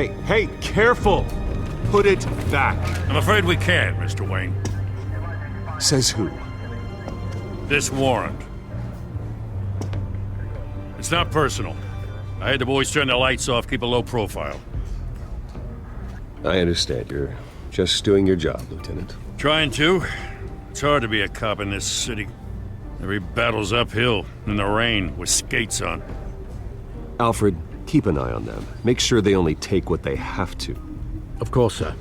Hey, careful! Put it back. I'm afraid we can't, Mr. Wayne. Says who? This warrant. It's not personal. I had the boys turn the lights off, keep a low profile. I understand. You're just doing your job, Lieutenant. Trying to. It's hard to be a cop in this city. Every battle's uphill, in the rain, with skates on. Alfred, keep an eye on them. Make sure they only take what they have to. Of course, sir.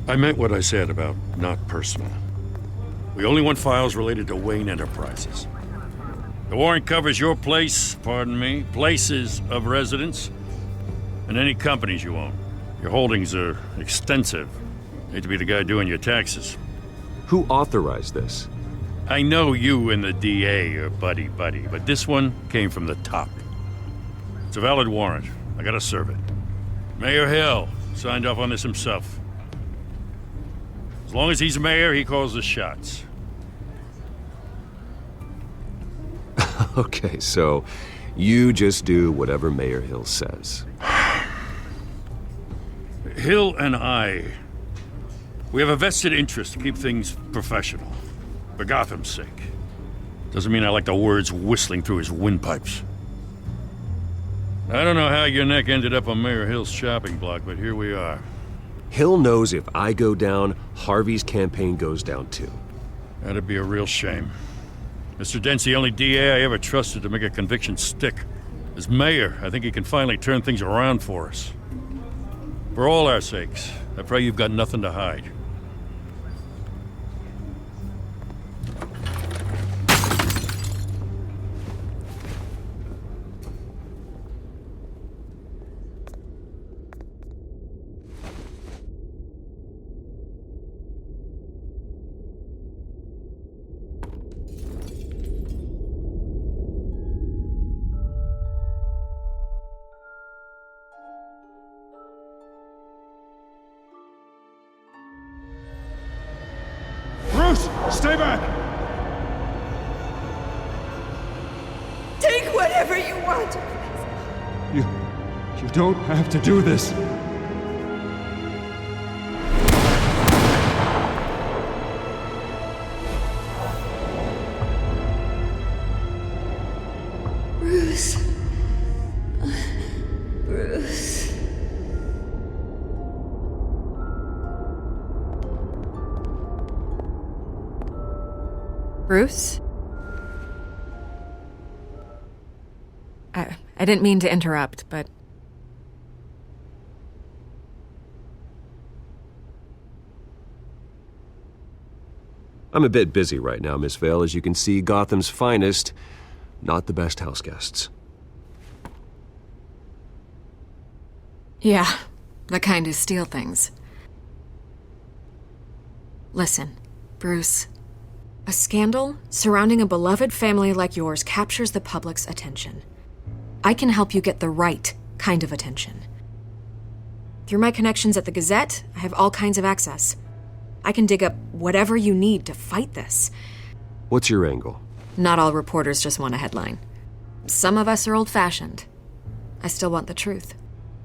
I meant what I said about not personal. We only want files related to Wayne Enterprises. The warrant covers your place, pardon me, places of residence, and any companies you own. Your holdings are extensive. Hate to be the guy doing your taxes. Who authorized this? I know you and the DA are buddy-buddy, but this one came from the top. It's a valid warrant. I gotta serve it. Mayor Hill signed off on this himself. As long as he's mayor, he calls the shots. Okay, so you just do whatever Mayor Hill says. Hill and I, we have a vested interest to keep things professional. For Gotham's sake. Doesn't mean I like the words whistling through his windpipes. I don't know how your neck ended up on Mayor Hill's shopping block, but here we are. Hill knows if I go down, Harvey's campaign goes down too. That'd be a real shame. Mr. Dent's the only DA I ever trusted to make a conviction stick. As mayor, I think he can finally turn things around for us. For all our sakes, I pray you've got nothing to hide. Stay back! Take whatever you want. You don't have to do this. Bruce. Bruce. Bruce? I didn't mean to interrupt, but... I'm a bit busy right now, Miss Vale. As you can see, Gotham's finest, not the best house guests. Yeah, the kind who steal things. Listen, Bruce. A scandal surrounding a beloved family like yours captures the public's attention. I can help you get the right kind of attention. Through my connections at the Gazette, I have all kinds of access. I can dig up whatever you need to fight this. What's your angle? Not all reporters just want a headline. Some of us are old-fashioned. I still want the truth.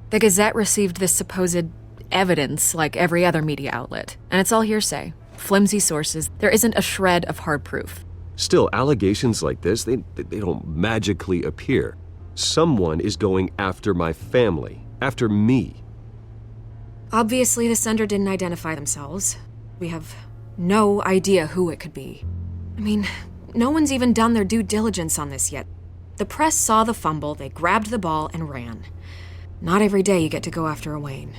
The Gazette received this supposed evidence like every other media outlet, and it's all hearsay. Flimsy sources. There isn't a shred of hard proof. Still, allegations like this, they don't magically appear. Someone is going after my family, after me. Obviously, the sender didn't identify themselves. We have no idea who it could be. I mean, no one's even done their due diligence on this yet. The press saw the fumble, they grabbed the ball and ran. Not every day you get to go after a Wayne.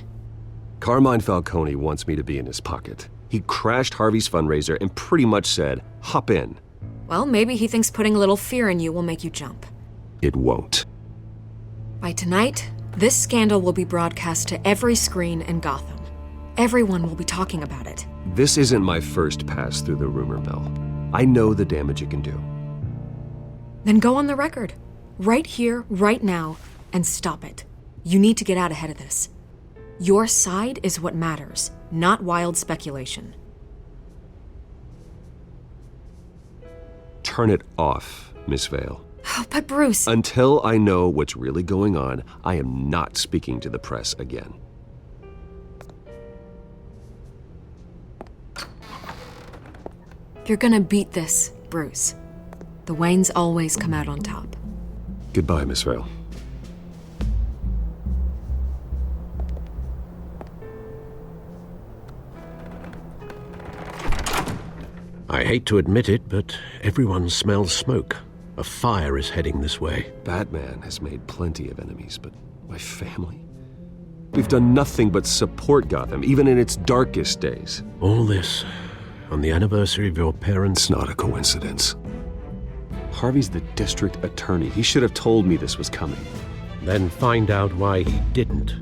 Carmine Falcone wants me to be in his pocket. He crashed Harvey's fundraiser and pretty much said, hop in. Well, maybe he thinks putting a little fear in you will make you jump. It won't. By tonight, this scandal will be broadcast to every screen in Gotham. Everyone will be talking about it. This isn't my first pass through the rumor mill. I know the damage it can do. Then go on the record. Right here, right now, and stop it. You need to get out ahead of this. Your side is what matters, not wild speculation. Turn it off, Miss Vale. Oh, but Bruce... Until I know what's really going on, I am not speaking to the press again. You're gonna beat this, Bruce. The Waynes always come out on top. Goodbye, Miss Vale. I hate to admit it, but everyone smells smoke. A fire is heading this way. Batman has made plenty of enemies, but my family? We've done nothing but support Gotham, even in its darkest days. All this on the anniversary of your parents'... It's not a coincidence. Harvey's the district attorney. He should have told me this was coming. Then find out why he didn't.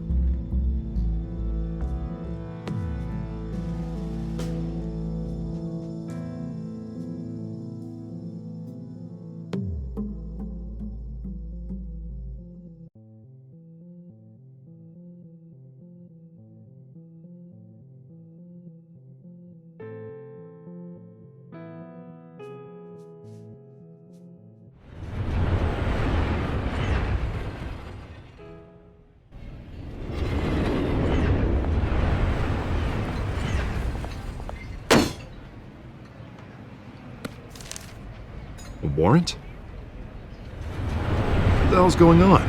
A warrant? What the hell's going on?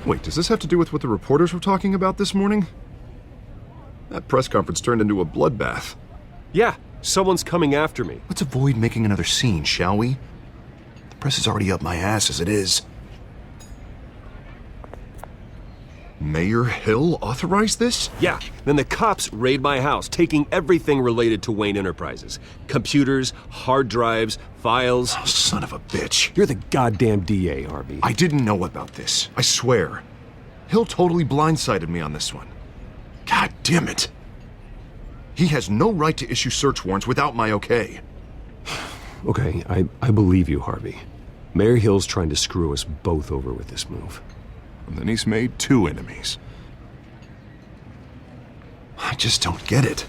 Wait, does this have to do with what the reporters were talking about this morning? That press conference turned into a bloodbath. Yeah, someone's coming after me. Let's avoid making another scene, shall we? The press is already up my ass as it is. Mayor Hill authorized this? Yeah, then the cops raid my house, taking everything related to Wayne Enterprises. Computers, hard drives, files. Oh, son of a bitch. You're the goddamn DA, Harvey. I didn't know about this. I swear. Hill totally blindsided me on this one. God damn it. He has no right to issue search warrants without my okay. Okay, I believe you, Harvey. Mayor Hill's trying to screw us both over with this move. And then he's made 2 enemies. I just don't get it.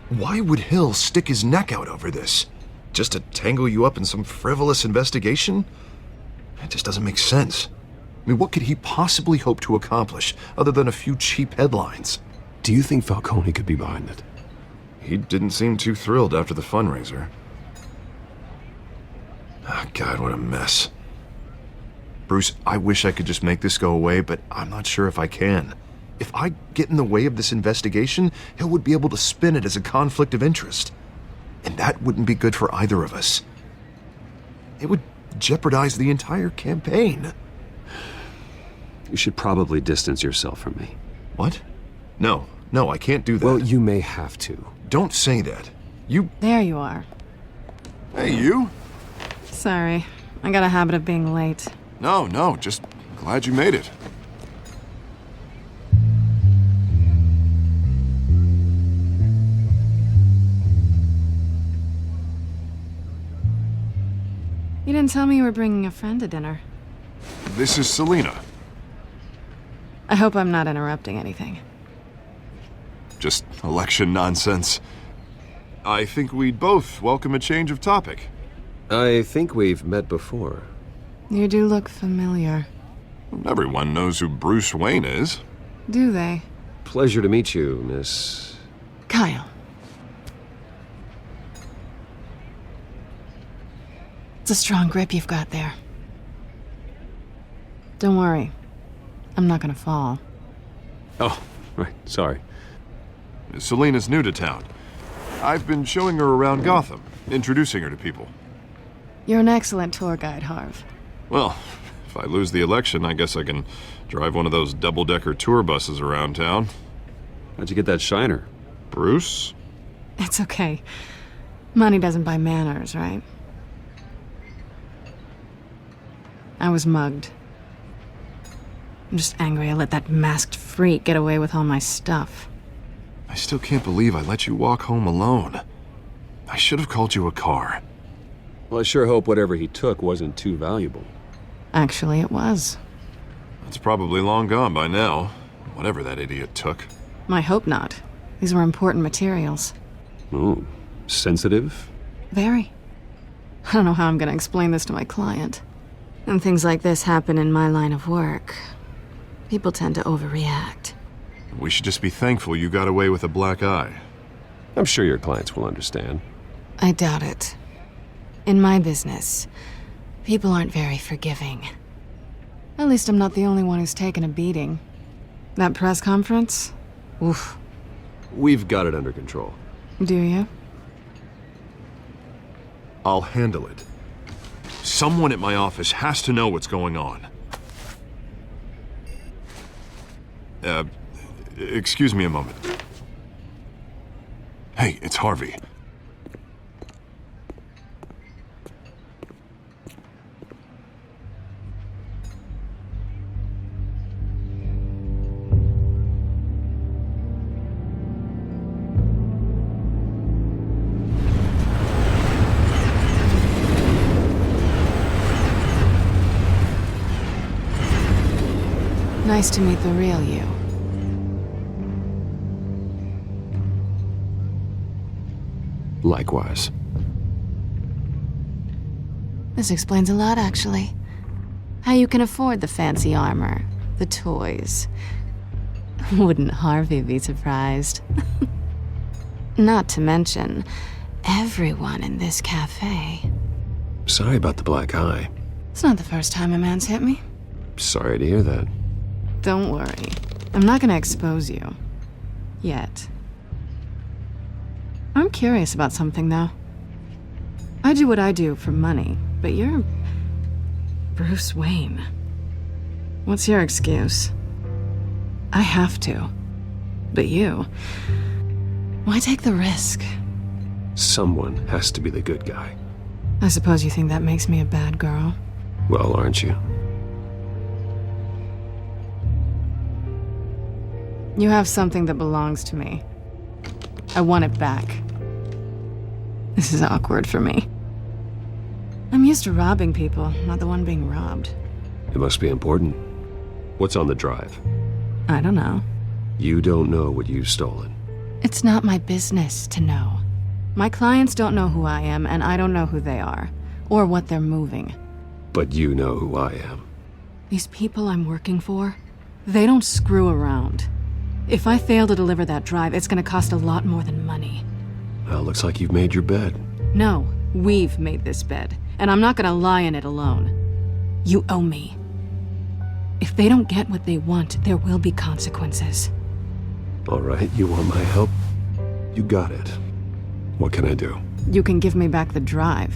Why would Hill stick his neck out over this? Just to tangle you up in some frivolous investigation? It just doesn't make sense. I mean, what could he possibly hope to accomplish other than a few cheap headlines? Do you think Falcone could be behind it? He didn't seem too thrilled after the fundraiser. Ah, God, what a mess. Bruce, I wish I could just make this go away, but I'm not sure if I can. If I get in the way of this investigation, Hill would be able to spin it as a conflict of interest. And that wouldn't be good for either of us. It would jeopardize the entire campaign. You should probably distance yourself from me. What? No, I can't do that. Well, you may have to. Don't say that. You... There you are. Hey, you? Sorry, I got a habit of being late. No, just glad you made it. You didn't tell me you were bringing a friend to dinner. This is Selina. I hope I'm not interrupting anything. Just election nonsense. I think we'd both welcome a change of topic. I think we've met before. You do look familiar. Everyone knows who Bruce Wayne is. Do they? Pleasure to meet you, Miss... Kyle. It's a strong grip you've got there. Don't worry. I'm not gonna fall. Oh, right, sorry. Selina's new to town. I've been showing her around Gotham, introducing her to people. You're an excellent tour guide, Harv. Well, if I lose the election, I guess I can drive one of those double-decker tour buses around town. How'd you get that shiner? Bruce? It's okay. Money doesn't buy manners, right? I was mugged. I'm just angry I let that masked freak get away with all my stuff. I still can't believe I let you walk home alone. I should have called you a car. Well, I sure hope whatever he took wasn't too valuable. Actually, it was. It's probably long gone by now, whatever that idiot took. I hope not. These were important materials. Ooh, sensitive? Very. I don't know how I'm gonna explain this to my client. When things like this happen in my line of work, people tend to overreact. We should just be thankful you got away with a black eye. I'm sure your clients will understand. I doubt it. In my business, people aren't very forgiving. At least I'm not the only one who's taken a beating. That press conference? Oof. We've got it under control. Do you? I'll handle it. Someone at my office has to know what's going on. Excuse me a moment. Hey, it's Harvey. Nice to meet the real you. Likewise. This explains a lot, actually. How you can afford the fancy armor, the toys. Wouldn't Harvey be surprised? Not to mention, everyone in this cafe. Sorry about the black eye. It's not the first time a man's hit me. Sorry to hear that. Don't worry. I'm not gonna expose you. Yet. I'm curious about something, though. I do what I do for money, but you're Bruce Wayne. What's your excuse? I have to. But you... why take the risk? Someone has to be the good guy. I suppose you think that makes me a bad girl. Well, aren't you? You have something that belongs to me. I want it back. This is awkward for me. I'm used to robbing people, not the one being robbed. It must be important. What's on the drive? I don't know. You don't know what you've stolen. It's not my business to know. My clients don't know who I am, and I don't know who they are, or what they're moving. But you know who I am. These people I'm working for, they don't screw around. If I fail to deliver that drive, it's gonna cost a lot more than money. Well, looks like you've made your bed. No, we've made this bed, and I'm not gonna lie in it alone. You owe me. If they don't get what they want, there will be consequences. All right, you want my help? You got it. What can I do? You can give me back the drive.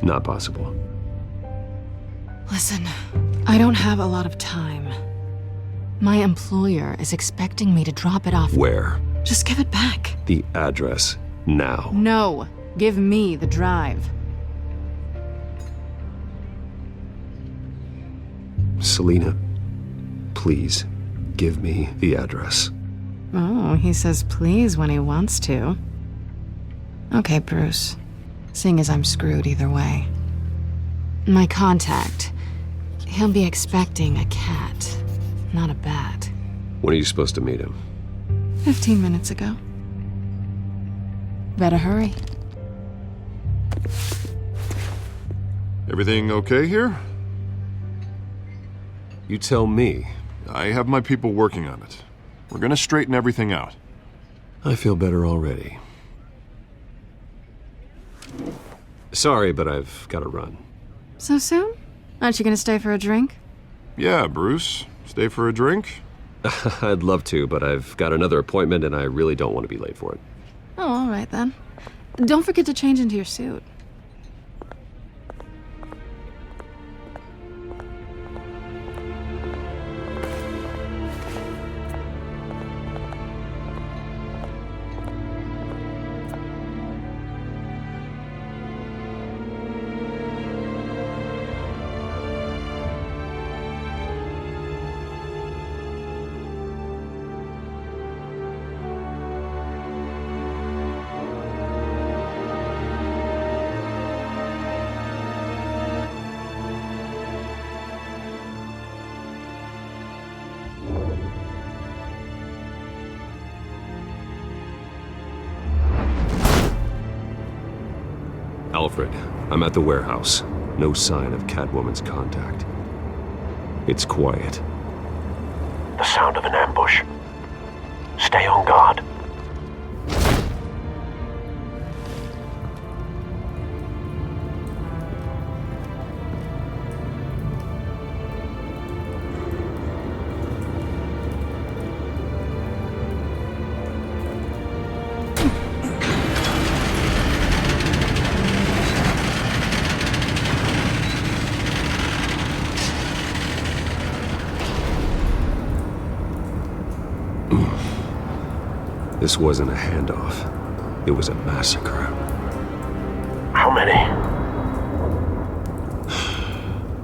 Not possible. Listen, I don't have a lot of time. My employer is expecting me to drop it off. Where? Just give it back. The address, now. No, give me the drive. Selina, please, give me the address. Oh, he says please when he wants to. Okay, Bruce. Seeing as I'm screwed either way. My contact, he'll be expecting a cat, not a bat. When are you supposed to meet him? 15 minutes ago. Better hurry. Everything okay here? You tell me. I have my people working on it. We're gonna straighten everything out. I feel better already. Sorry, but I've got to run. So soon? Aren't you gonna stay for a drink? Yeah, Bruce. Stay for a drink? I'd love to, but I've got another appointment and I really don't want to be late for it. Oh, all right then. Don't forget to change into your suit. Alfred, I'm at the warehouse. No sign of Catwoman's contact. It's quiet. The sound of an ambush. Stay on guard. This wasn't a handoff. It was a massacre. How many?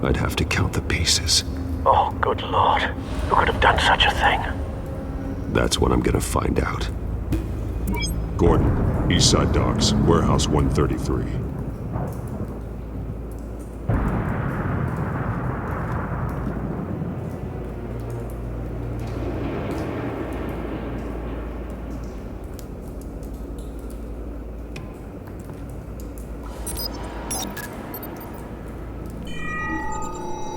I'd have to count the pieces. Oh, good lord. Who could have done such a thing? That's what I'm gonna find out. Gordon, Eastside Docks, Warehouse 133.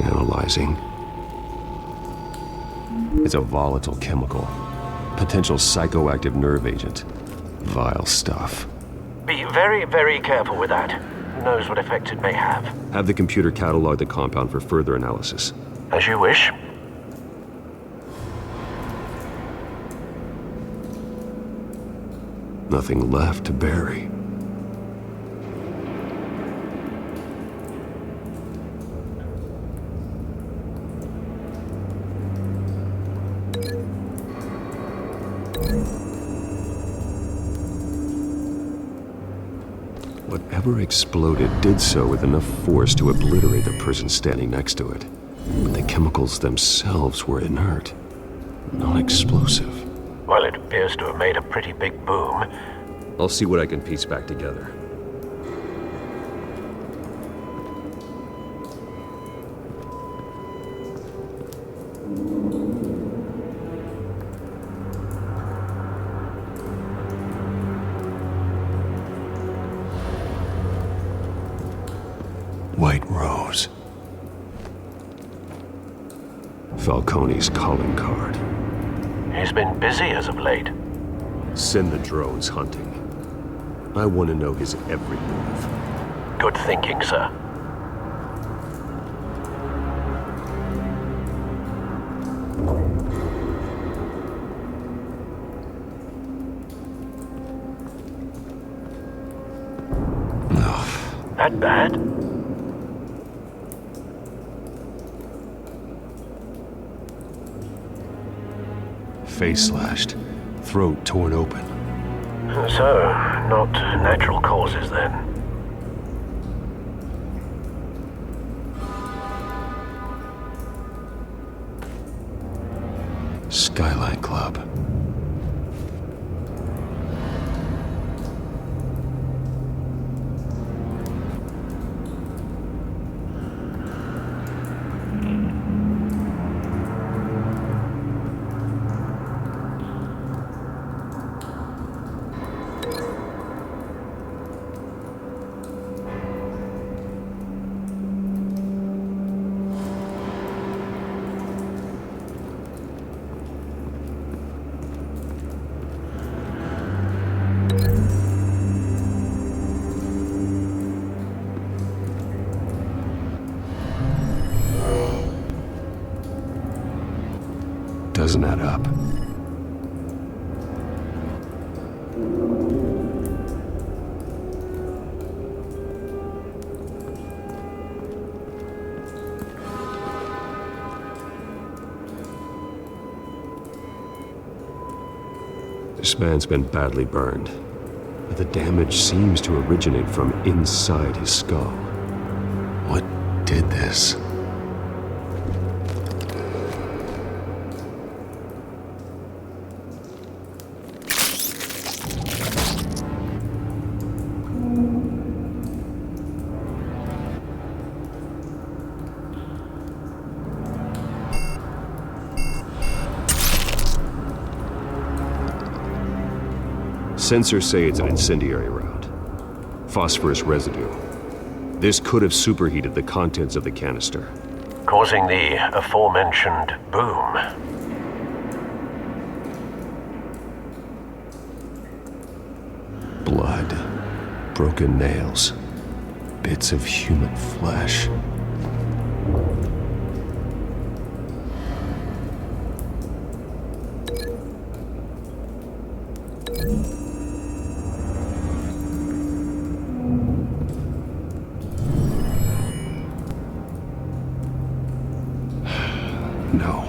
Analyzing. It's a volatile chemical. Potential psychoactive nerve agent. Vile stuff. Be very, very careful with that. Who knows what effects it may have. Have the computer catalog the compound for further analysis. As you wish. Nothing left to bury. Whatever exploded did so with enough force to obliterate the person standing next to it. But the chemicals themselves were inert, not explosive. Well, it appears to have made a pretty big boom. I'll see what I can piece back together. White Rose. Falcone's calling card. He's been busy as of late. Send the drones hunting. I want to know his every move. Good thinking, sir. That bad? Face slashed, throat torn open. So, not natural causes then. Skyline Club. Doesn't add up. This man's been badly burned, but the damage seems to originate from inside his skull. What did this? Sensors say it's an incendiary round. Phosphorus residue. This could have superheated the contents of the canister. Causing the aforementioned boom. Blood, broken nails, bits of human flesh. No.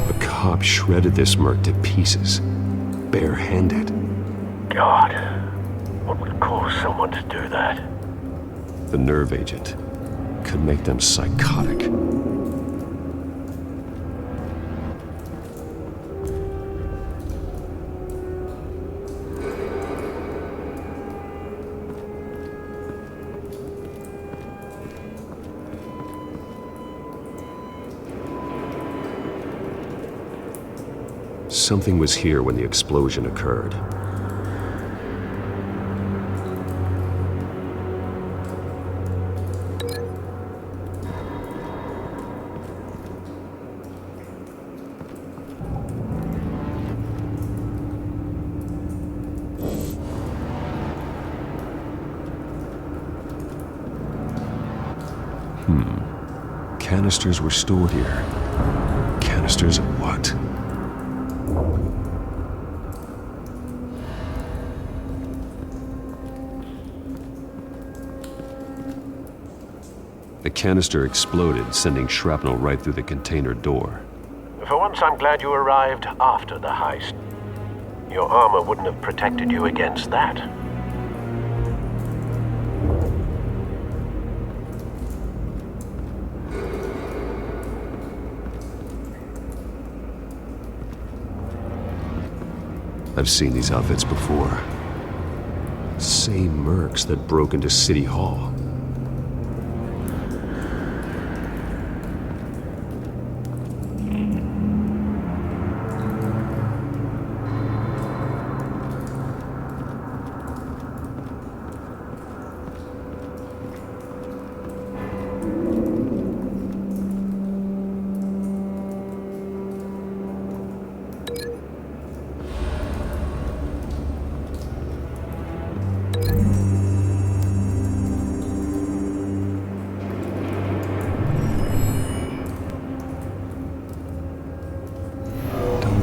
A cop shredded this merc to pieces, barehanded. God, what would cause someone to do that? The nerve agent could make them psychotic. Something was here when the explosion occurred. Canisters were stored here. Canisters of what? The canister exploded, sending shrapnel right through the container door. For once, I'm glad you arrived after the heist. Your armor wouldn't have protected you against that. I've seen these outfits before. Same mercs that broke into City Hall.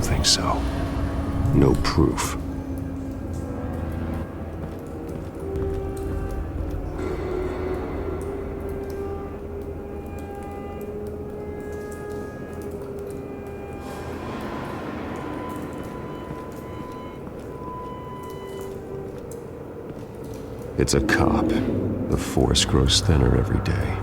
Think so. No proof. It's a cop. The force grows thinner every day.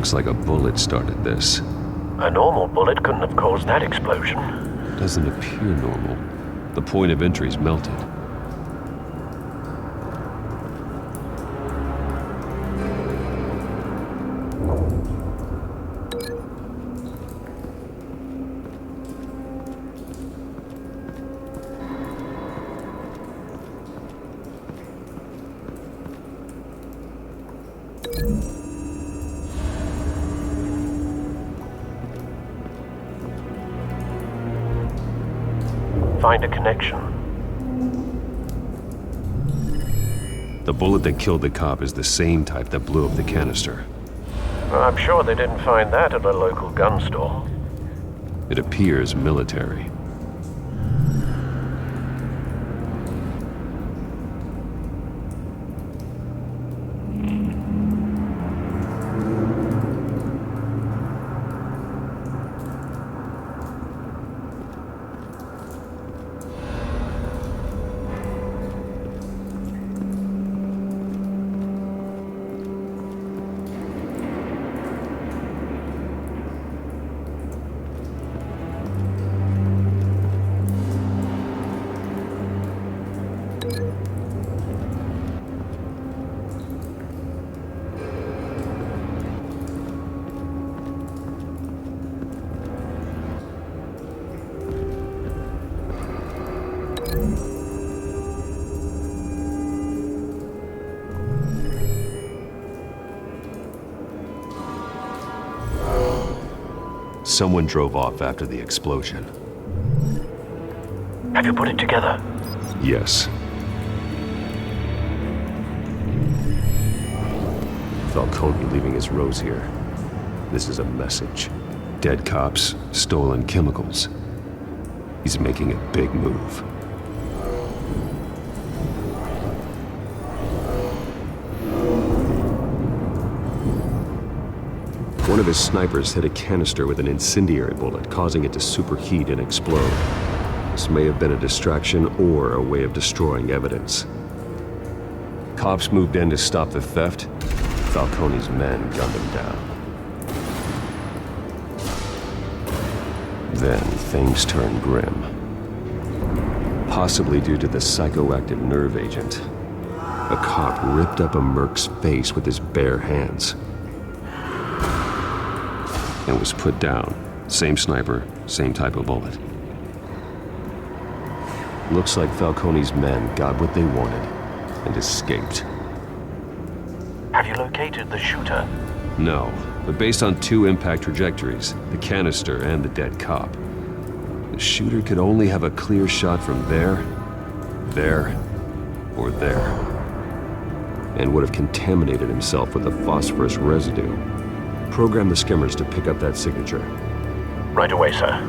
Looks like a bullet started this. A normal bullet couldn't have caused that explosion. Doesn't appear normal. The point of entry's melted. Find a connection. The bullet that killed the cop is the same type that blew up the canister. I'm sure they didn't find that at a local gun store. It appears military. Someone drove off after the explosion. Have you put it together? Yes. Falcone leaving his rose here. This is a message. Dead cops, stolen chemicals. He's making a big move. One of his snipers hit a canister with an incendiary bullet, causing it to superheat and explode. This may have been a distraction or a way of destroying evidence. Cops moved in to stop the theft. Falcone's men gunned him down. Then things turned grim. Possibly due to the psychoactive nerve agent. A cop ripped up a merc's face with his bare hands and was put down. Same sniper, same type of bullet. Looks like Falcone's men got what they wanted and escaped. Have you located the shooter? No, but based on two impact trajectories, the canister and the dead cop, the shooter could only have a clear shot from there, or there, and would have contaminated himself with the phosphorus residue. Program the skimmers to pick up that signature. Right away, sir.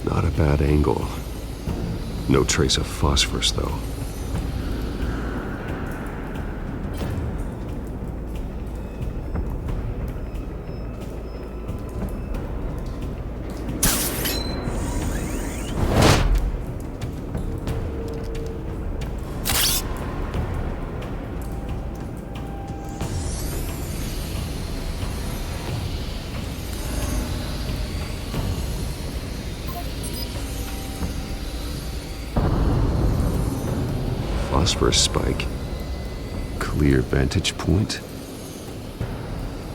Not a bad angle. No trace of phosphorus, though. Phosphorus spike. Clear vantage point.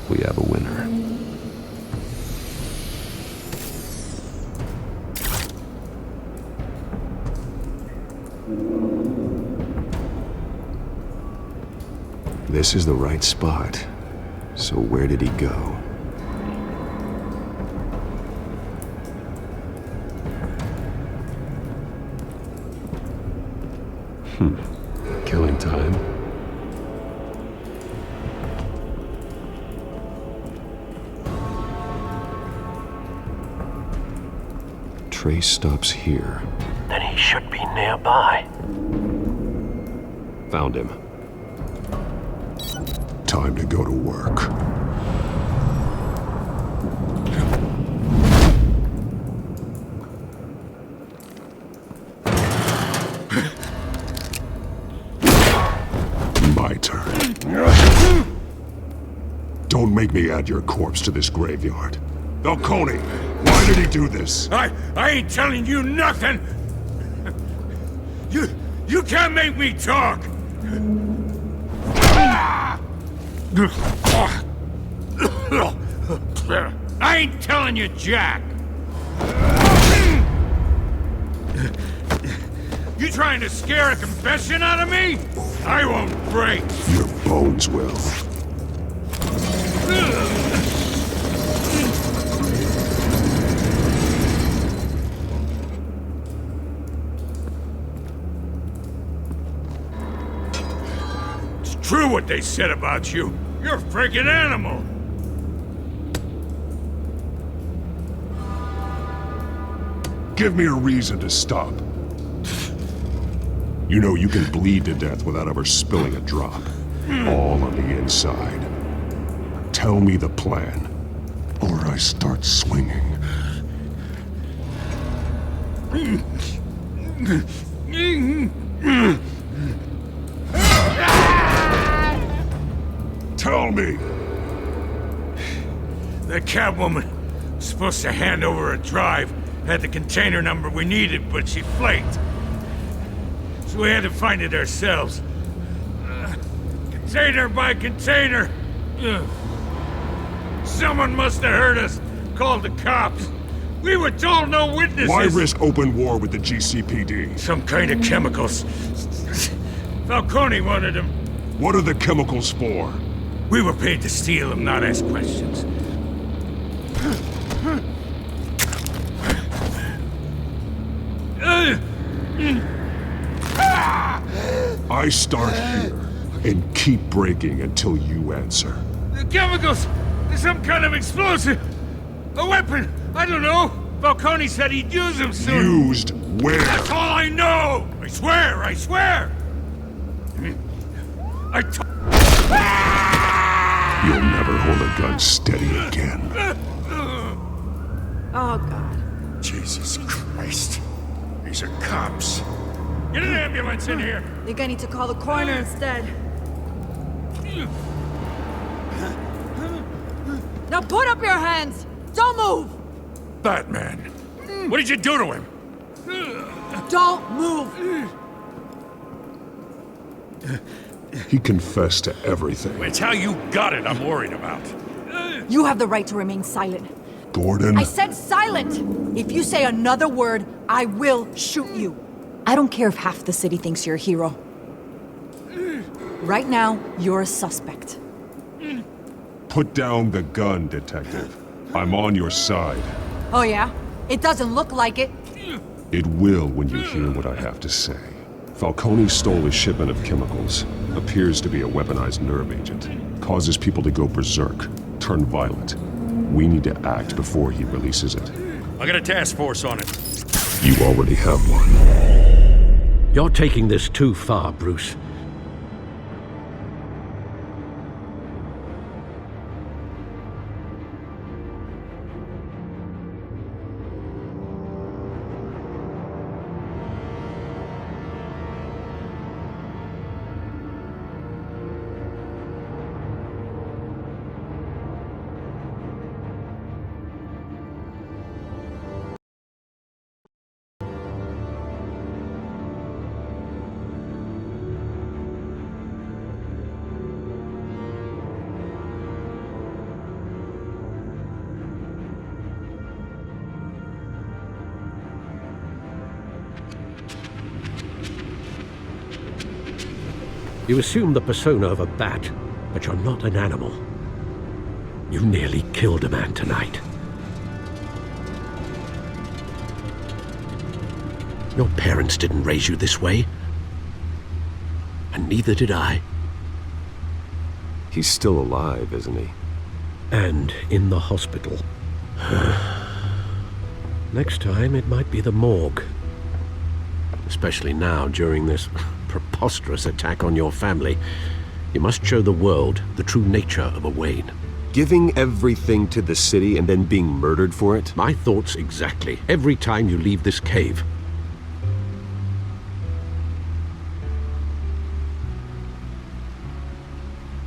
We have a winner. This is the right spot. So where did he go? Killing time. trace stops here. Then he should be nearby. Found him. Time to go to work. My turn. Don't make me add your corpse to this graveyard. Falcone, why did he do this? I ain't telling you nothing! You can't make me talk! I ain't telling you jack! You trying to scare a confession out of me? I won't break! Your bones will. It's true what they said about you. You're a freaking animal! Give me a reason to stop. You know you can bleed to death without ever spilling a drop. All on the inside. Tell me the plan, or I start swinging. Tell me! The Catwoman was supposed to hand over a drive, had the container number we needed, but she flaked. So we had to find it ourselves. Container by container. Someone must have heard us, called the cops. We were told no witnesses. Why risk open war with the GCPD? Some kind of chemicals. Falcone wanted them. What are the chemicals for? We were paid to steal them, not ask questions. I start here and keep breaking until you answer. The chemicals! Some kind of explosive! A weapon! I don't know! Falcone said he'd use them soon! Used where? That's all I know! I swear! I swear! You'll never hold a gun steady again. Oh, God. Jesus Christ. These are cops. Get an ambulance in here! Think I need to call the coroner instead. Now put up your hands! Don't move! Batman! What did you do to him? Don't move! He confessed to everything. It's how you got it I'm worried about. You have the right to remain silent. Gordon? I said silent! If you say another word, I will shoot you. I don't care if half the city thinks you're a hero. Right now, you're a suspect. Put down the gun, detective. I'm on your side. Oh yeah? It doesn't look like it. It will when you hear what I have to say. Falcone stole a shipment of chemicals. Appears to be a weaponized nerve agent. Causes people to go berserk, turn violent. We need to act before he releases it. I got a task force on it. You already have one. You're taking this too far, Bruce. You assume the persona of a bat, but you're not an animal. You nearly killed a man tonight. Your parents didn't raise you this way. And neither did I. He's still alive, isn't he? And in the hospital. Next time, it might be the morgue. Especially now, during this preposterous attack on your family. You must show the world the true nature of a Wayne. Giving everything to the city and then being murdered for it? My thoughts exactly. Every time you leave this cave.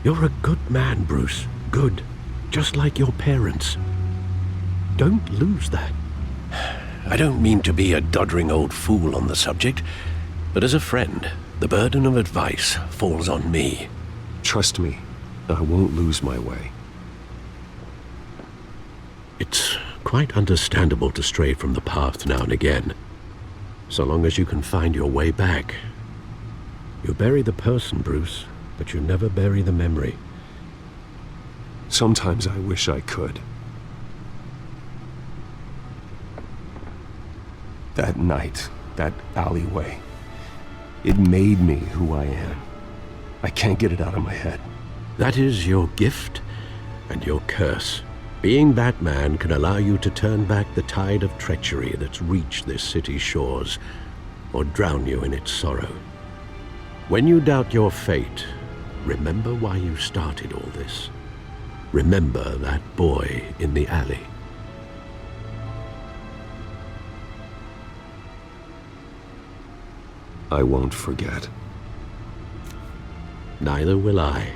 You're a good man, Bruce. Good. Just like your parents. Don't lose that. I don't mean to be a doddering old fool on the subject, but as a friend, the burden of advice falls on me. Trust me, I won't lose my way. It's quite understandable to stray from the path now and again, so long as you can find your way back. You bury the person, Bruce, but you never bury the memory. Sometimes I wish I could. That night, that alleyway, it made me who I am. I can't get it out of my head. That is your gift and your curse. Being Batman can allow you to turn back the tide of treachery that's reached this city's shores, or drown you in its sorrow. When you doubt your fate, remember why you started all this. Remember that boy in the alley. I won't forget. Neither will I.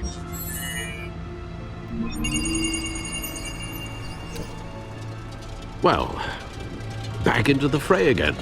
Well, back into the fray again.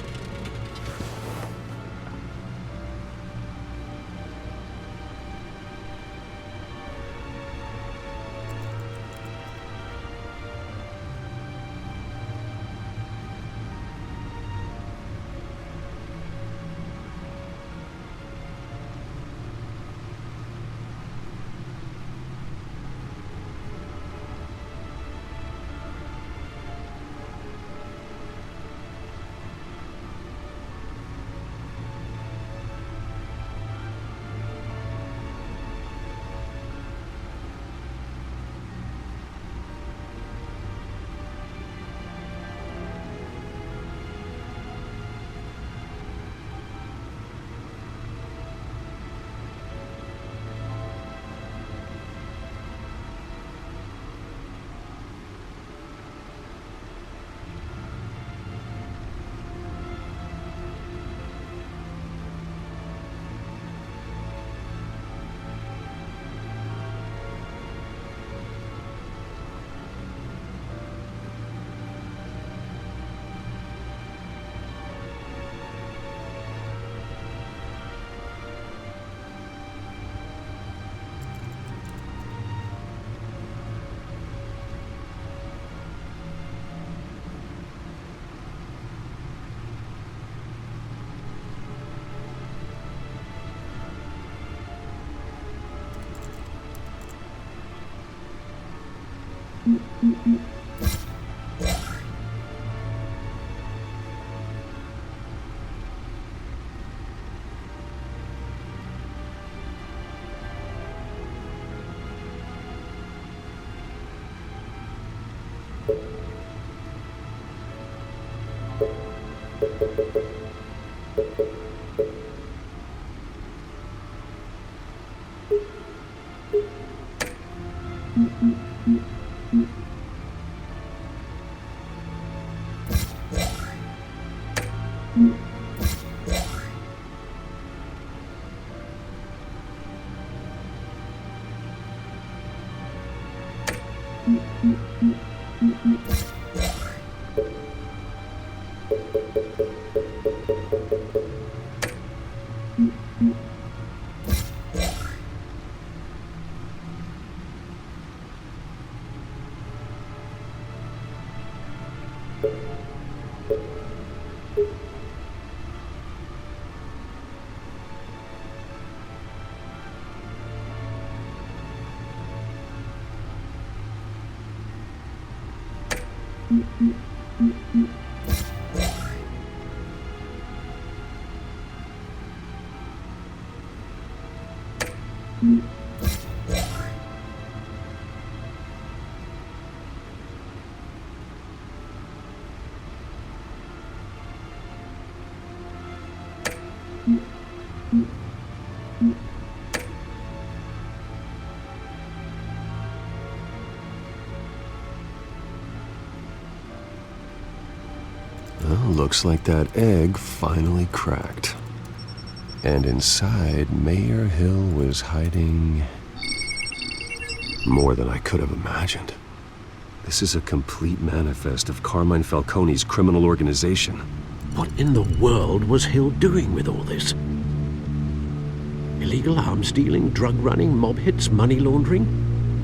Well, looks like that egg finally cracked. And inside, Mayor Hill was hiding more than I could have imagined. This is a complete manifest of Carmine Falcone's criminal organization. What in the world was Hill doing with all this? Illegal arms dealing, drug running, mob hits, money laundering?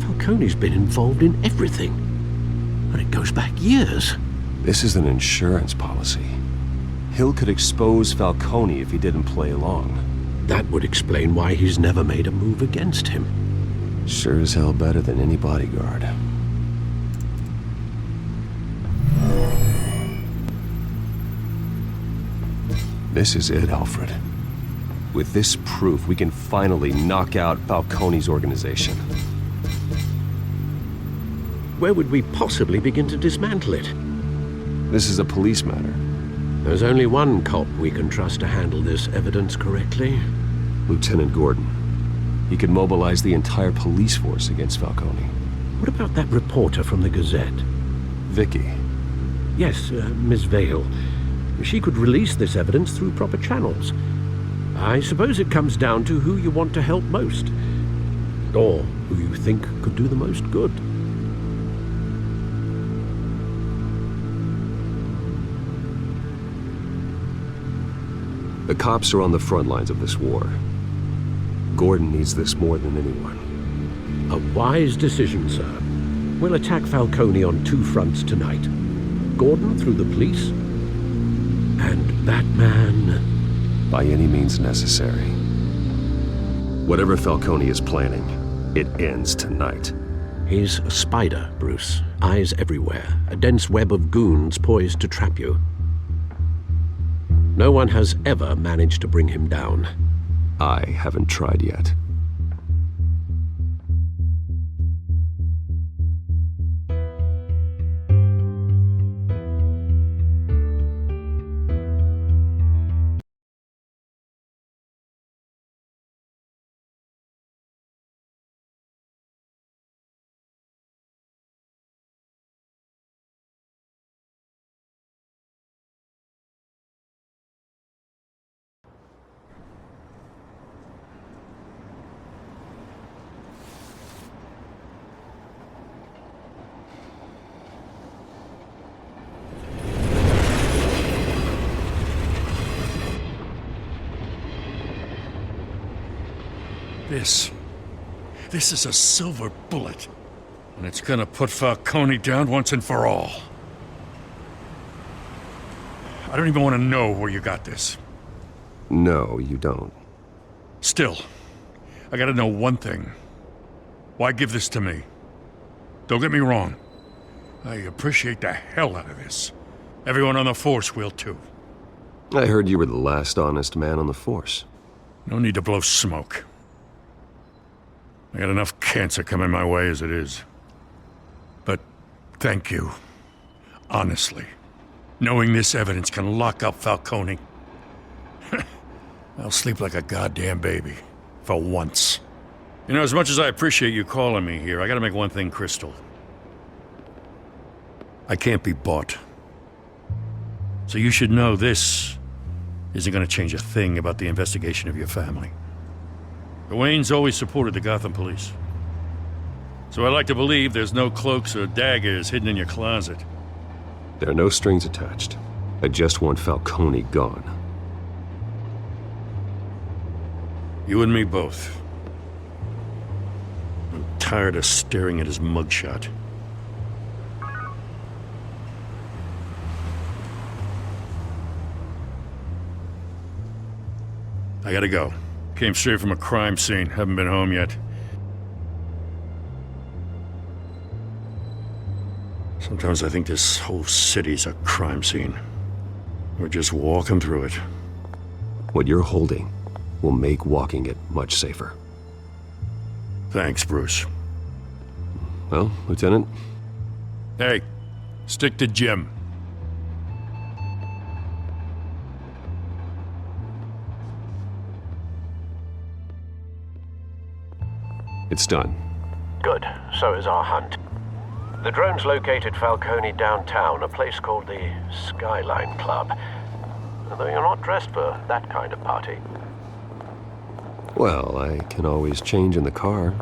Falcone's been involved in everything. And it goes back years. This is an insurance policy. Hill could expose Falcone if he didn't play along. That would explain why he's never made a move against him. Sure as hell better than any bodyguard. This is it, Alfred. With this proof, we can finally knock out Falcone's organization. Where would we possibly begin to dismantle it? This is a police matter. There's only one cop we can trust to handle this evidence correctly. Lieutenant Gordon. He could mobilize the entire police force against Falcone. What about that reporter from the Gazette? Vicky. Yes, Miss Vale. She could release this evidence through proper channels. I suppose it comes down to who you want to help most. Or who you think could do the most good. The cops are on the front lines of this war. Gordon needs this more than anyone. A wise decision, sir. We'll attack Falcone on two fronts tonight. Gordon through the police, and Batman... by any means necessary. Whatever Falcone is planning, it ends tonight. He's a spider, Bruce. Eyes everywhere. A dense web of goons poised to trap you. No one has ever managed to bring him down. I haven't tried yet. This is a silver bullet. And it's gonna put Falcone down once and for all. I don't even want to know where you got this. No, you don't. Still, I gotta know one thing. Why give this to me? Don't get me wrong. I appreciate the hell out of this. Everyone on the force will too. I heard you were the last honest man on the force. No need to blow smoke. I got enough cancer coming my way as it is. But thank you. Honestly. Knowing this evidence can lock up Falcone. I'll sleep like a goddamn baby. For once. You know, as much as I appreciate you calling me here, I gotta make one thing crystal. I can't be bought. So you should know this isn't gonna change a thing about the investigation of your family. The Waynes always supported the Gotham police. So I like to believe there's no cloaks or daggers hidden in your closet. There are no strings attached. I just want Falcone gone. You and me both. I'm tired of staring at his mugshot. I gotta go. Came straight from a crime scene. Haven't been home yet. Sometimes I think this whole city's a crime scene. We're just walking through it. What you're holding will make walking it much safer. Thanks, Bruce. Well, Lieutenant? Hey, stick to Jim. It's done. Good. So is our hunt. The drone's located Falcone downtown, a place called the Skyline Club. Although you're not dressed for that kind of party. Well, I can always change in the car.